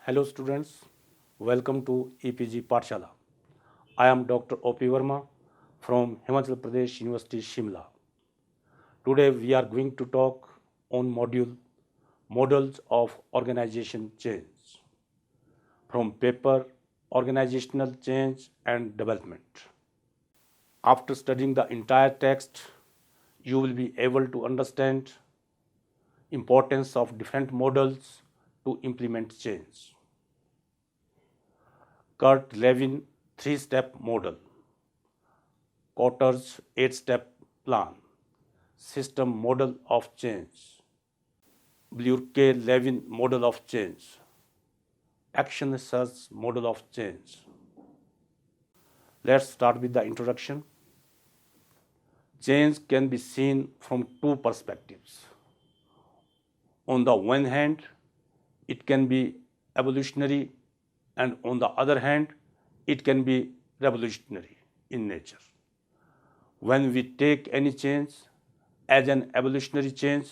Hello students, welcome to EPG Pathshala. I am Dr. O.P. Verma from Himachal Pradesh University Shimla. Today we are going to talk on module Models of Organization Change from paper Organizational Change and Development. After studying the entire text, you will be able to understand importance of different models to implement change. Kurt Lewin 3-step model, Kotter's 8-step plan, system model of change, Burke-Lewin model of change, action research model of change. Let's start with the introduction. Change can be seen from two perspectives. On the one hand, it can be evolutionary, and on the other hand, it can be revolutionary in nature. When we take any change as an evolutionary change,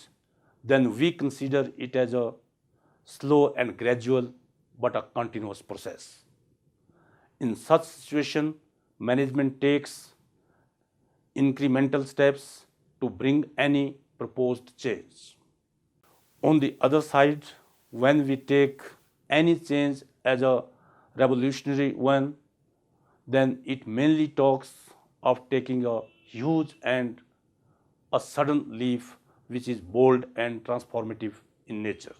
then we consider it as a slow and gradual but a continuous process. In such situation, management takes incremental steps to bring any proposed change. On the other side, when we take any change as a revolutionary one, then it mainly talks of taking a huge and a sudden leap which is bold and transformative in nature.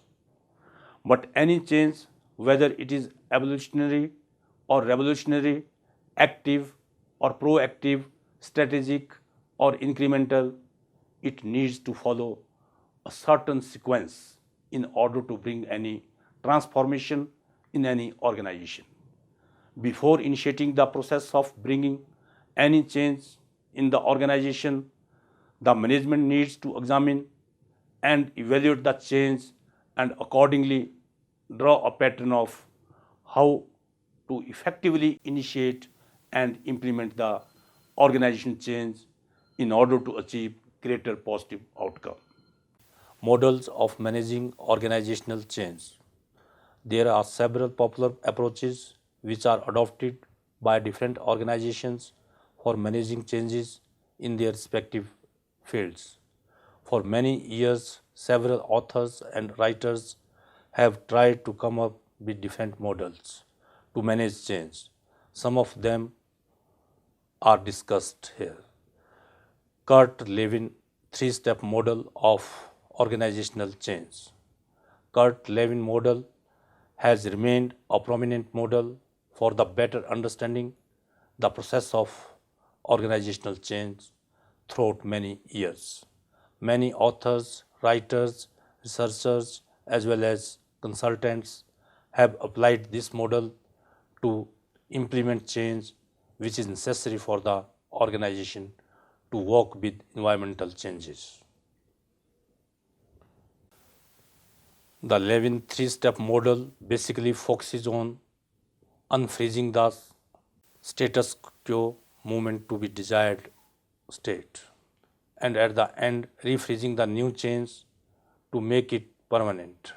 But any change, whether it is evolutionary or revolutionary, active or proactive, strategic or incremental, it needs to follow a certain sequence in order to bring any transformation in any organization. Before initiating the process of bringing any change in the organization, the management needs to examine and evaluate the change and accordingly draw a pattern of how to effectively initiate and implement the organization change in order to achieve greater positive outcome. Models of managing organizational change. There are several popular approaches which are adopted by different organizations for managing changes in their respective fields. For many years, several authors and writers have tried to come up with different models to manage change. Some of them are discussed here. Kurt Lewin 3-step model of organizational change. Kurt Lewin model has remained a prominent model for the better understanding the process of organizational change throughout many years. Many authors, writers, researchers, as well as consultants have applied this model to implement change which is necessary for the organization to work with environmental changes. The Lewin 3-step model basically focuses on unfreezing the status quo movement to be desired state, and at the end refreezing the new change to make it permanent.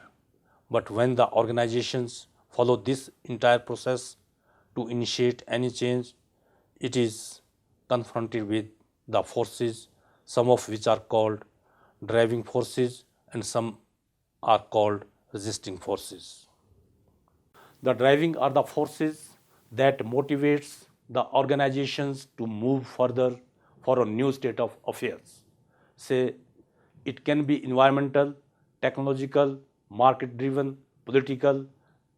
But when the organizations follow this entire process to initiate any change, it is confronted with the forces, some of which are called driving forces and some are called resisting forces. The driving are the forces that motivates the organizations to move further for a new state of affairs. Say it can be environmental, technological, market driven, political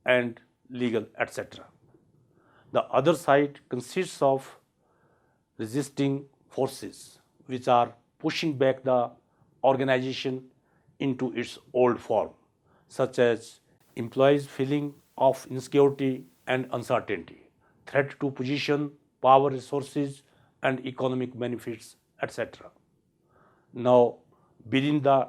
and legal, etc. The other side consists of resisting forces which are pushing back the organization into its old form, such as employees' feeling of insecurity and uncertainty, threat to position, power, resources, and economic benefits, etc. Now, within the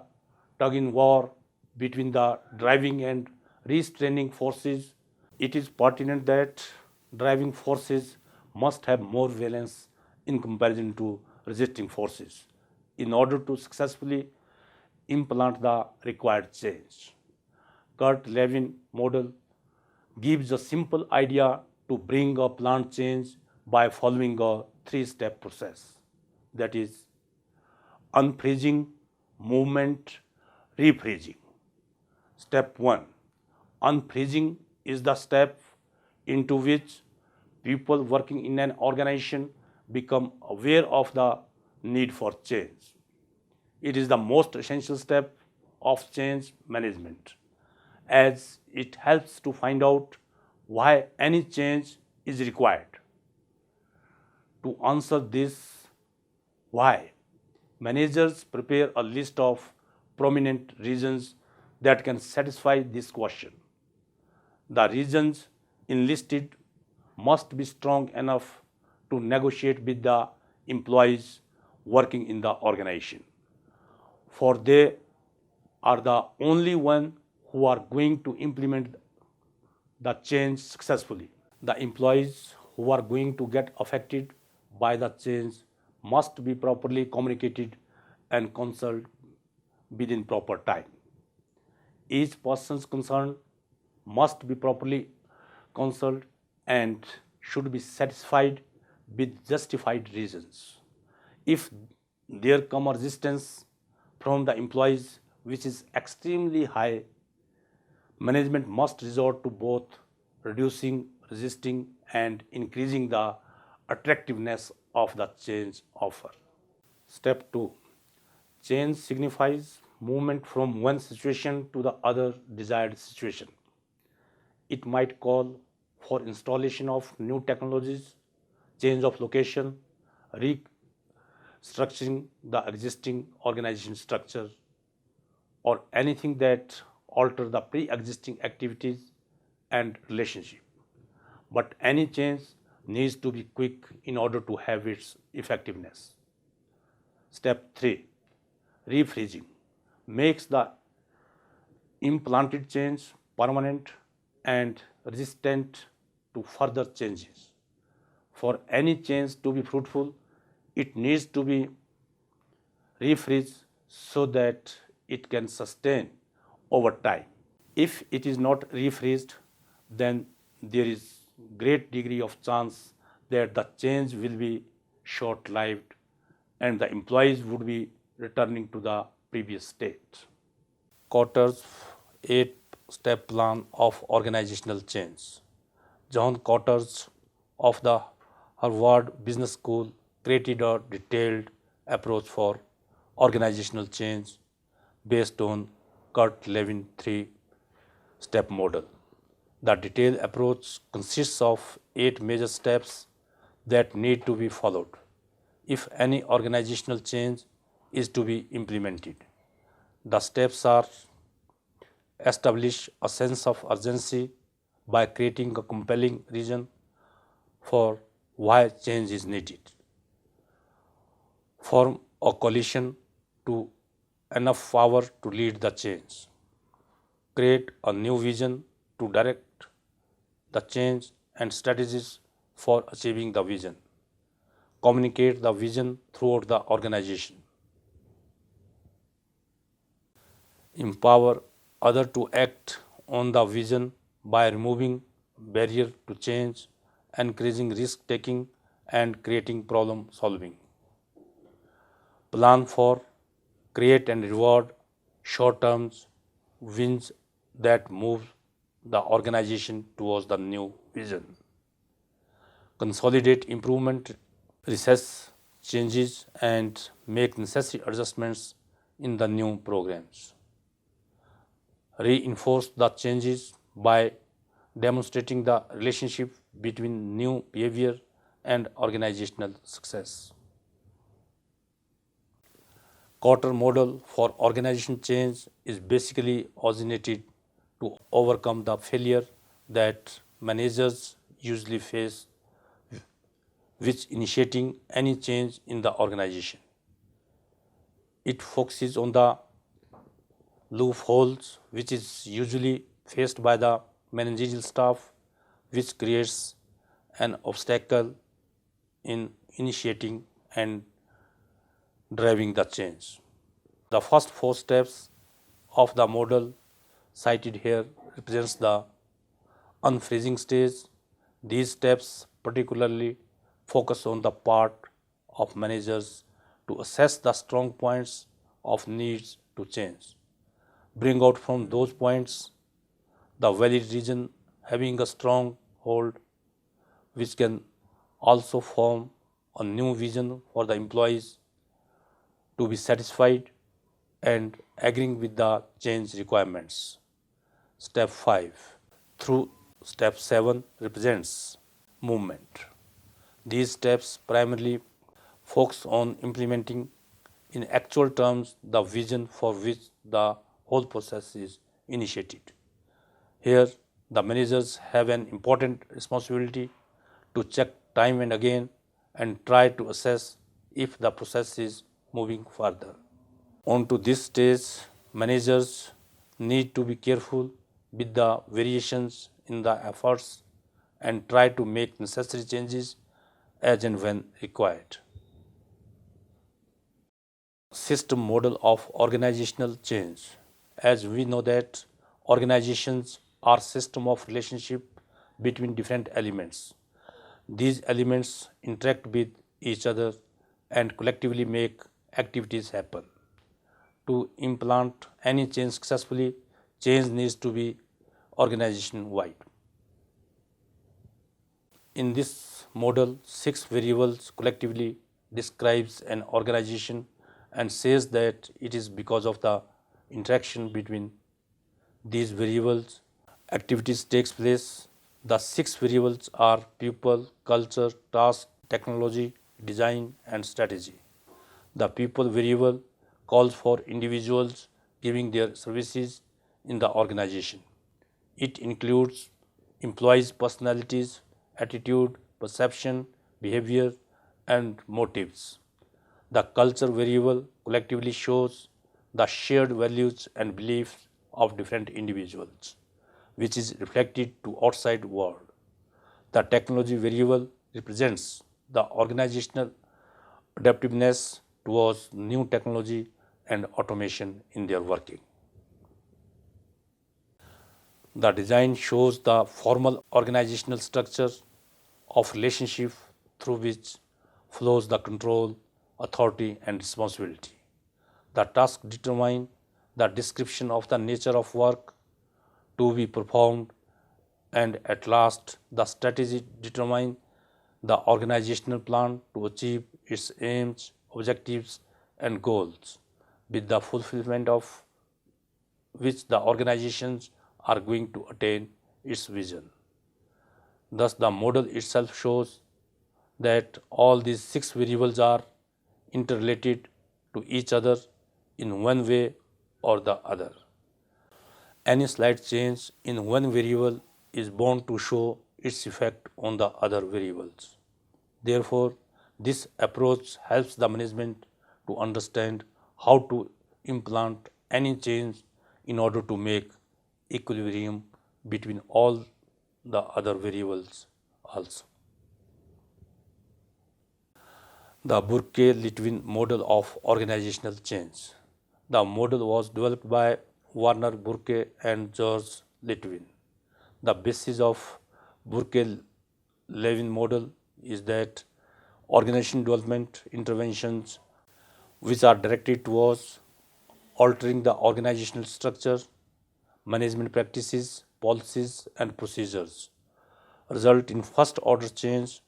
tug in war between the driving and restraining forces, it is pertinent that driving forces must have more valence in comparison to resisting forces in order to successfully implement the required change. Kurt Lewin model gives a simple idea to bring a plant change by following a three-step process. That is unfreezing, movement, refreezing. Step 1. Unfreezing is the step into which people working in an organization become aware of the need for change. It is the most essential step of change management, as it helps to find out why any change is required. To answer this why, managers prepare a list of prominent reasons that can satisfy this question. The reasons enlisted must be strong enough to negotiate with the employees working in the organization, for they are the only one who are going to implement the change successfully. The employees who are going to get affected by the change must be properly communicated and consulted within proper time. Each person's concern must be properly consulted and should be satisfied with justified reasons. If there come a resistance from the employees which is extremely high, management must resort to both reducing, resisting, and increasing the attractiveness of the change offer. Step 2. Change signifies movement from one situation to the other desired situation. It might call for installation of new technologies, change of location, restructuring the existing organization structure, or anything that alter the pre-existing activities and relationship. But any change needs to be quick in order to have its effectiveness. Step 3. Refreezing makes the implanted change permanent and resistant to further changes. For any change to be fruitful, it needs to be refreezed so that it can sustain over time. If it is not refreezed, then there is great degree of chance that the change will be short-lived and the employees would be returning to the previous state. Kotter's 8-step plan of organizational change. John Kotters of the Harvard Business School created a detailed approach for organizational change based on Kurt Lewin 3-step model. The detailed approach consists of 8 major steps that need to be followed if any organizational change is to be implemented. The steps are: establish a sense of urgency by creating a compelling reason for why change is needed. Form a coalition to enough power to lead the change. Create a new vision to direct the change and strategies for achieving the vision. Communicate the vision throughout the organization. Empower others to act on the vision by removing barriers to change, encouraging risk taking, and creating problem solving. Plan for, create, and reward short-term wins that move the organization towards the new vision. Consolidate improvement, recess changes, and make necessary adjustments in the new programs. Reinforce the changes by demonstrating the relationship between new behavior and organizational success. Kotter model for organization change is basically originated to overcome the failure that managers usually face with initiating any change in the organization. It focuses on the loopholes which is usually faced by the managerial staff, which creates an obstacle in initiating and driving the change. The first 4 steps of the model cited here represents the unfreezing stage. These steps particularly focus on the part of managers to assess the strong points of needs to change, bring out from those points the valid reason having a strong hold, which can also form a new vision for the employees to be satisfied and agreeing with the change requirements. Step 5 through step 7 represents movement. These steps primarily focus on implementing in actual terms the vision for which the whole process is initiated. Here, the managers have an important responsibility to check time and again and try to assess if the process is moving further. On to this stage, managers need to be careful with the variations in the efforts and try to make necessary changes as and when required. System model of organizational change. As we know that organizations are system of relationship between different elements. These elements interact with each other and collectively make activities happen. To implement any change successfully, change needs to be organization wide. In this model, 6 variables collectively describes an organization and says that it is because of the interaction between these variables activities takes place. The 6 variables are people, culture, task, technology, design and strategy. The people variable calls for individuals giving their services in the organization. It includes employees' personalities, attitude, perception, behavior, and motives. The culture variable collectively shows the shared values and beliefs of different individuals, which is reflected to outside world. The technology variable represents the organizational adaptiveness towards new technology and automation in their working. The design shows the formal organizational structure of relationship through which flows the control, authority and responsibility. The task determine the description of the nature of work to be performed, and at last the strategy determine the organizational plan to achieve its aims, objectives and goals, with the fulfillment of which the organizations are going to attain its vision. Thus, the model itself shows that all these 6 variables are interrelated to each other in one way or the other. Any slight change in one variable is bound to show its effect on the other variables. Therefore, this approach helps the management to understand how to implement any change in order to make equilibrium between all the other variables also. The Burke-Litwin model of organizational change. The model was developed by Warner Burke and George Litwin. The basis of Burke-Levin model is that organization development interventions which are directed towards altering the organizational structure, management practices, policies and procedures result in first order change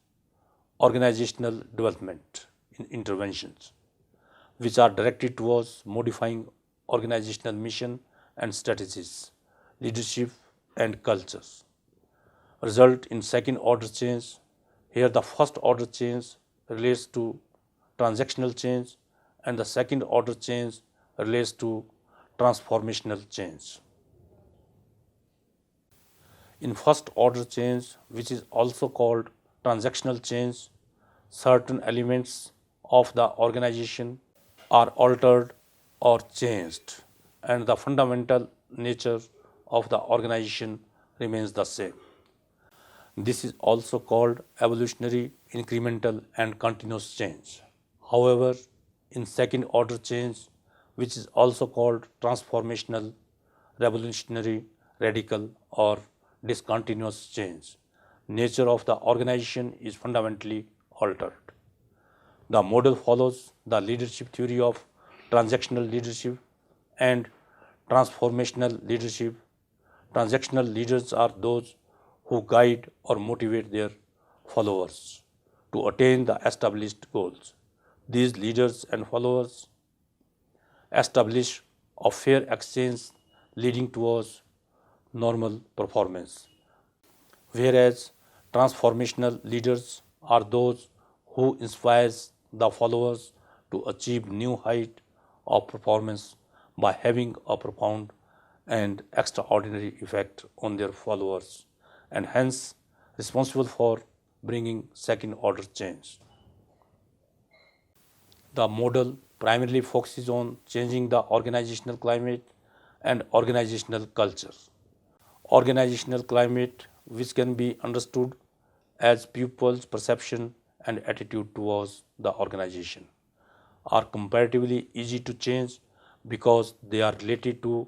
organizational development interventions which are directed towards modifying organizational mission and strategies, leadership and cultures result in second order change. Here the first order change relates to transactional change and the second order change relates to transformational change. In first order change, which is also called transactional change, certain elements of the organization are altered or changed and the fundamental nature of the organization remains the same. This is also called evolutionary, incremental and continuous change. However, in second order change, which is also called transformational, revolutionary, radical or discontinuous change. Nature of the organization is fundamentally altered. The model follows the leadership theory of transactional leadership and transformational leadership. Transactional leaders are those who guide or motivate their followers to attain the established goals. These leaders and followers establish a fair exchange leading towards normal performance, whereas transformational leaders are those who inspires the followers to achieve new height of performance by having a profound and extraordinary effect on their followers and hence responsible for bringing second order change. The model primarily focuses on changing the organizational climate and organizational culture. Organizational climate, which can be understood as pupils' perception and attitude towards the organization, are comparatively easy to change because they are related to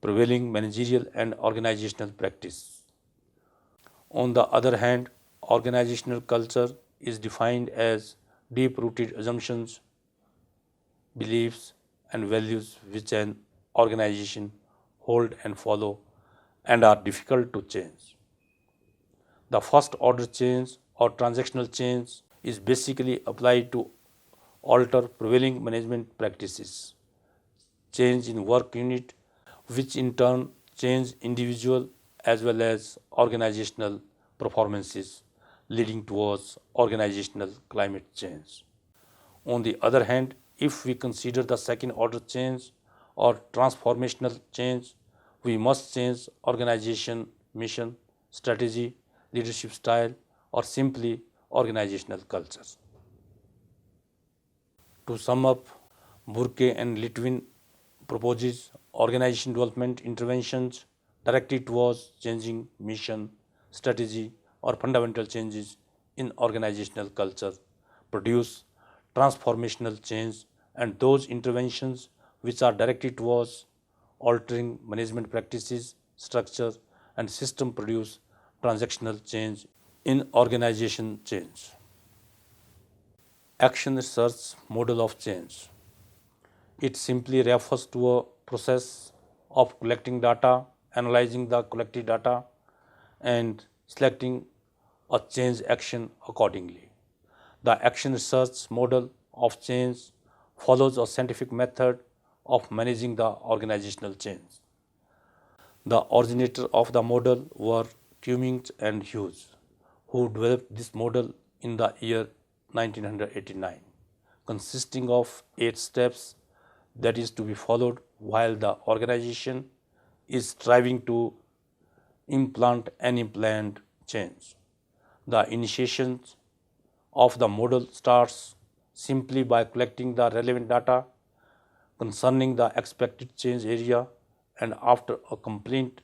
prevailing managerial and organizational practice. On the other hand, organizational culture is defined as deep rooted assumptions, beliefs, and values which an organization hold and follow and are difficult to change. The first order change or transactional change is basically applied to alter prevailing management practices, change in work unit, which in turn change individual as well as organizational performances, leading towards organizational climate change. On the other hand, if we consider the second order change or transformational change, we must change organization, mission, strategy, leadership style, or simply organizational culture. To sum up, Burke and Litwin proposes organization development interventions directed towards changing mission, strategy, or fundamental changes in organizational culture, produce transformational change, and those interventions which are directed towards altering management practices, structure, and system produce transactional change in organization change. Action research model of change. It simply refers to a process of collecting data, analyzing the collected data, and selecting a change action accordingly. The action research model of change follows a scientific method of managing the organizational change. The originator of the model were Cummings and Hughes, who developed this model in the year 1989, consisting of 8 steps that is to be followed while the organization is striving to implant any planned change. The initiation of the model starts simply by collecting the relevant data concerning the expected change area, and after a complete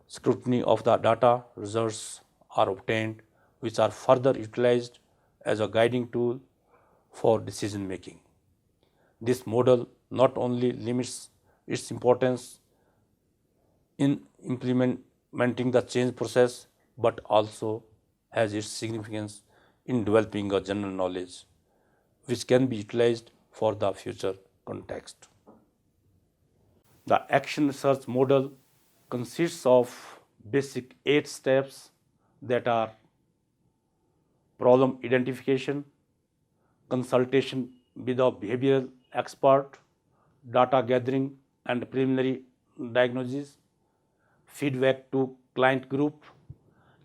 scrutiny of the data, results are obtained which are further utilized as a guiding tool for decision making. This model not only limits its importance in implementing the change process but also has its significance in developing a general knowledge which can be utilized for the future context. The action research model consists of basic 8 steps that are problem identification, consultation with a behavioral expert, data gathering and preliminary diagnosis, feedback to client group,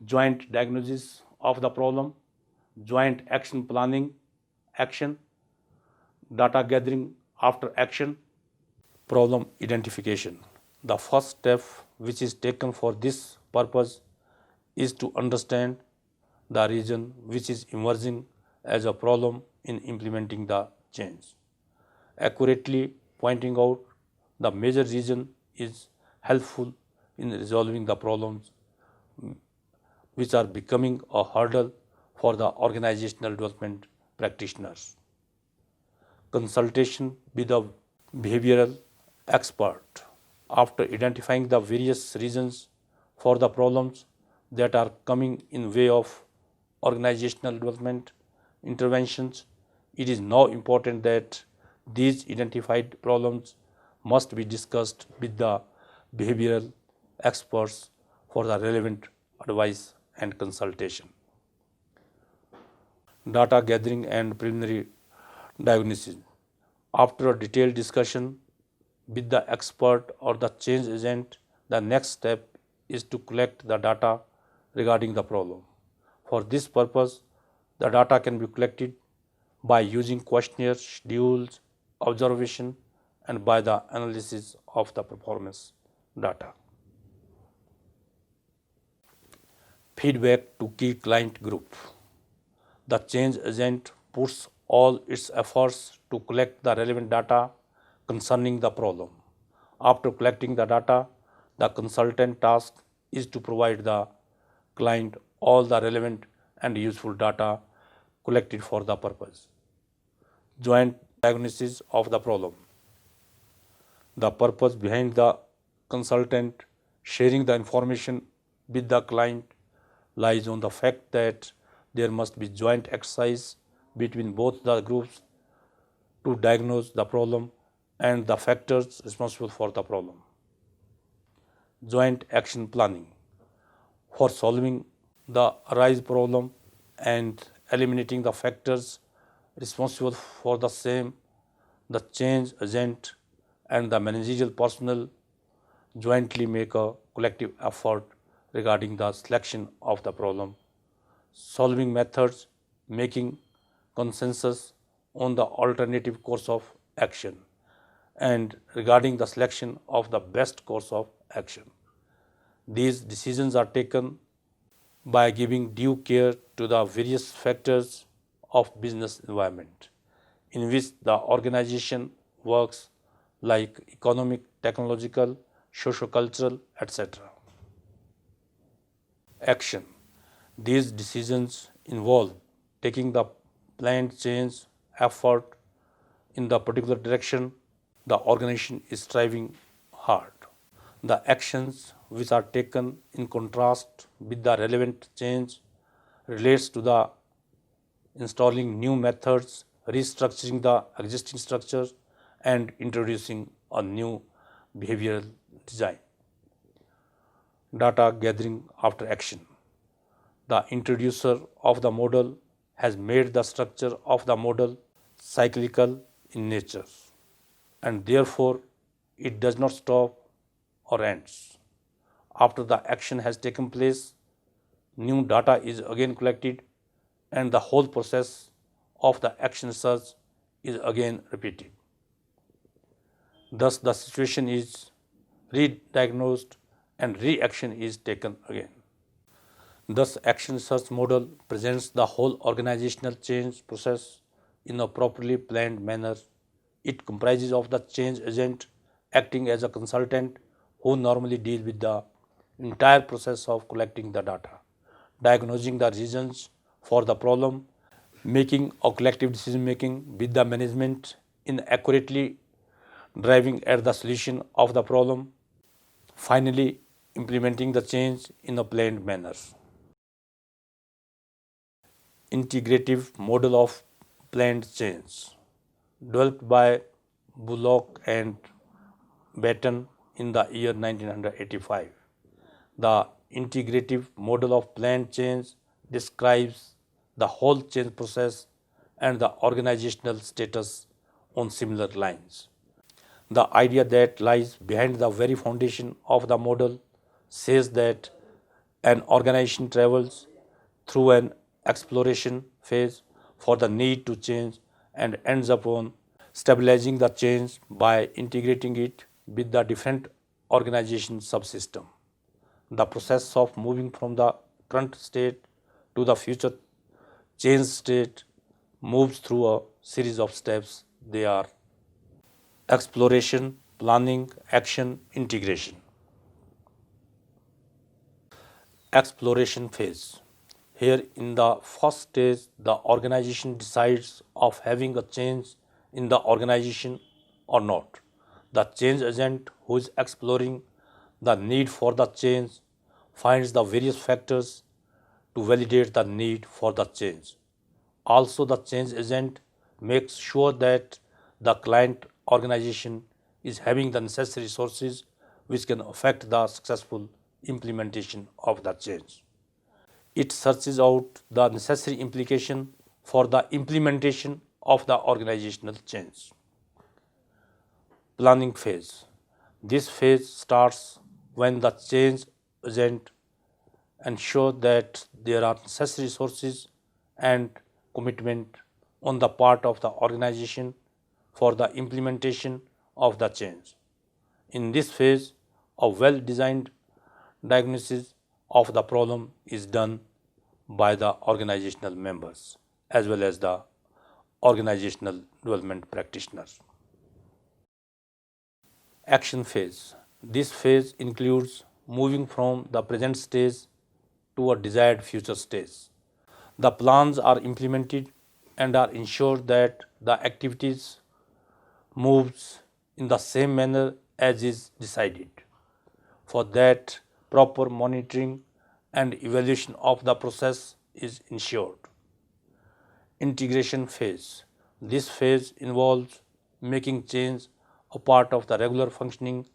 joint diagnosis of the problem, joint action planning, action, data gathering after action, problem identification. The first step which is taken for this purpose is to understand the region which is emerging as a problem in implementing the change. Accurately pointing out the major region is helpful in resolving the problems which are becoming a hurdle for the organizational development practitioners. Consultation with a behavioral expert. After identifying the various reasons for the problems that are coming in way of organizational development interventions. It is now important that these identified problems must be discussed with the behavioral experts for the relevant advice and consultation. Data gathering and preliminary diagnosis. After a detailed discussion with the expert or the change agent, the next step is to collect the data regarding the problem. For this purpose, the data can be collected by using questionnaires, schedules, observation, and by the analysis of the performance data. Feedback to key client group. The change agent puts all its efforts to collect the relevant data concerning the problem. After collecting the data, the consultant task is to provide the client all the relevant and useful data collected for the purpose. Joint diagnosis of the problem. The purpose behind the consultant sharing the information with the client lies on the fact that there must be joint exercise between both the groups to diagnose the problem and the factors responsible for the problem. Joint action planning. For solving the arise problem and eliminating the factors responsible for the same, the change agent and the managerial personnel jointly make a collective effort regarding the selection of the problem, solving methods, making consensus on the alternative course of action, and regarding the selection of the best course of action. These decisions are taken by giving due care to the various factors of business environment in which the organization works, like economic, technological, socio-cultural, etc. Action. These decisions involve taking the planned change effort in the particular direction the organization is striving hard. The actions which are taken in contrast with the relevant change relates to the installing new methods, restructuring the existing structures, and introducing a new behavioral design. Data gathering after action. The introducer of the model has made the structure of the model cyclical in nature, and therefore it does not stop or ends. After the action has taken place, new data is again collected and the whole process of the action search is again repeated. Thus, the situation is re-diagnosed and reaction is taken again. Thus, action search model presents the whole organizational change process in a properly planned manner. It comprises of the change agent acting as a consultant who normally deals with the entire process of collecting the data, diagnosing the reasons for the problem, making a collective decision making with the management in accurately driving at the solution of the problem, finally implementing the change in a planned manner. Integrative model of planned change, developed by Bullock and Batten in the year 1985. The integrative model of planned change describes the whole change process and the organizational status on similar lines. The idea that lies behind the very foundation of the model says that an organization travels through an exploration phase for the need to change and ends up on stabilizing the change by integrating it with the different organization subsystem. The process of moving from the current state to the future change state moves through a series of steps. They are exploration, planning, action, integration. Exploration phase. Here in the first stage, the organization decides of having a change in the organization or not. The change agent who is exploring the need for the change finds the various factors to validate the need for the change. Also, the change agent makes sure that the client organization is having the necessary resources which can affect the successful implementation of the change. It searches out the necessary implication for the implementation of the organizational change. Planning phase. This phase starts when the change agent ensures that there are necessary resources and commitment on the part of the organization for the implementation of the change. In this phase, a well designed diagnosis of the problem is done by the organizational members as well as the organizational development practitioners. Action phase. This phase includes moving from the present stage to a desired future stage. The plans are implemented and are ensured that the activities moves in the same manner as is decided. For that, proper monitoring and evaluation of the process is ensured. Integration phase. This phase involves making change a part of the regular functioning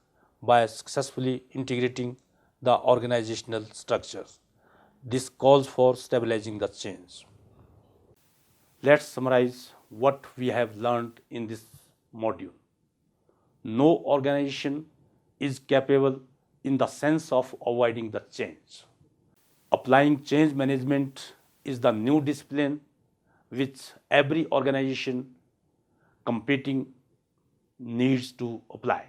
by successfully integrating the organizational structures. This calls for stabilizing the change. Let's summarize what we have learned in this module. No organization is capable in the sense of avoiding the change. Applying change management is the new discipline which every organization competing needs to apply.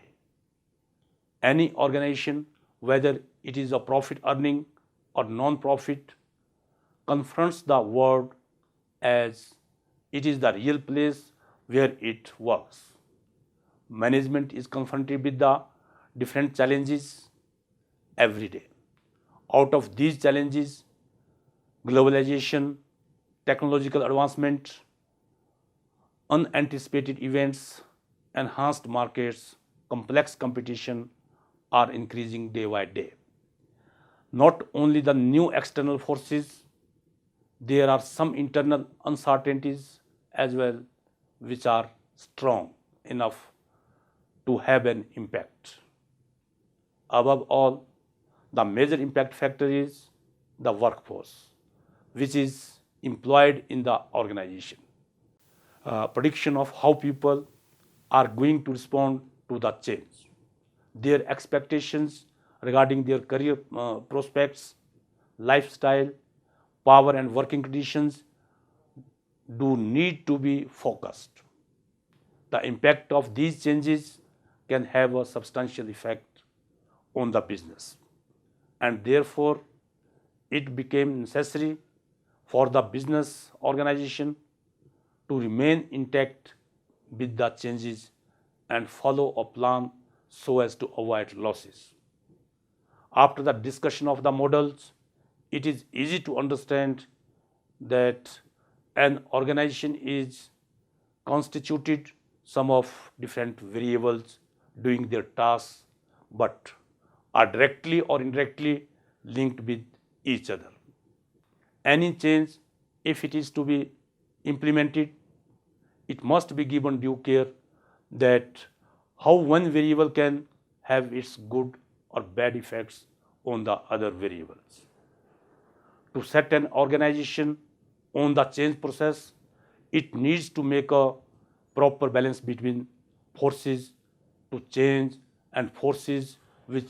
Any organization, whether it is a profit earning or non-profit, confronts the world as it is the real place where it works. Management is confronted with the different challenges every day. Out of these challenges, globalization, technological advancement, unanticipated events, enhanced markets, complex competition are increasing day by day. Not only the new external forces, there are some internal uncertainties as well which are strong enough to have an impact. Above all, the major impact factor is the workforce, which is employed in the organization. Prediction of how people are going to respond to the change, their expectations regarding their career prospects, lifestyle, power and working conditions do need to be focused. The impact of these changes can have a substantial effect on the business, and therefore it became necessary for the business organization to remain intact with the changes and follow a plan so as to avoid losses. After the discussion of the models, it is easy to understand that an organization is constituted some of different variables doing their tasks but are directly or indirectly linked with each other. Any change, if it is to be implemented, it must be given due care that how one variable can have its good or bad effects on the other variables. To set an organization on the change process, it needs to make a proper balance between forces to change and forces which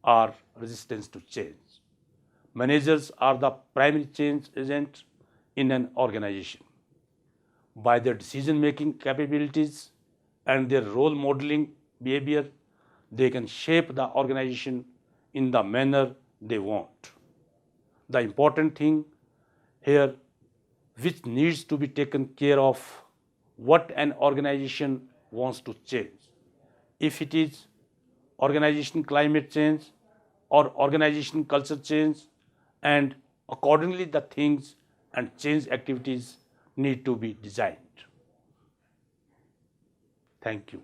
are resistance to change. Managers are the primary change agent in an organization. By their decision-making capabilities and their role modeling behavior, they can shape the organization in the manner they want. The important thing here which needs to be taken care of what an organization wants to change. If it is organization climate change or organization culture change, and accordingly the things and change activities need to be designed. Thank you.